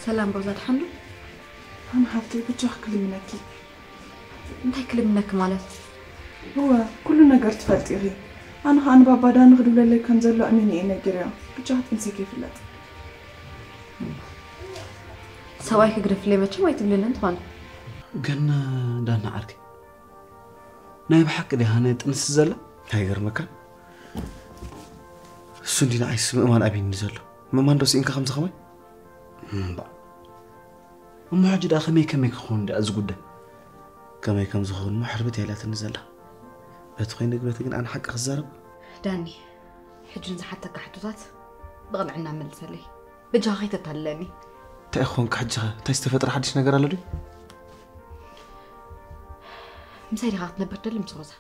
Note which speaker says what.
Speaker 1: سلام روزات حمد.
Speaker 2: أنا حبتي بجاه كلمنك.
Speaker 1: أنت كلمنك مالت.
Speaker 2: هو كل نجار تفلتي. أنا بابا دان غدو للي كان زلو أميني نجريا. بجاه تنسي كيف لا.
Speaker 1: سوايك قرف لي ما شو ما يتبلين أنت خان.
Speaker 3: قلنا دانا عركي. نايب حق دي هانيت نسزله. هاي غير مكان. سندي نعيس ممان أبي نزله. ممان رأس إنك خمسة خمي. بقى. أما حاجة ده خمي كم يكون ده أزقده. كم يكم زخون ما حربتي لا تنزله. بتخين نقول تقول أنا حق خزارب.
Speaker 1: داني. حجن حتى كحتوتات. ضغط عنا من سلي. بجاهي تتعلمي.
Speaker 3: تأخونك حجها تستفتر حدش نقرأ له دي.
Speaker 1: مسيري غاط نبرد اللي مسوزها.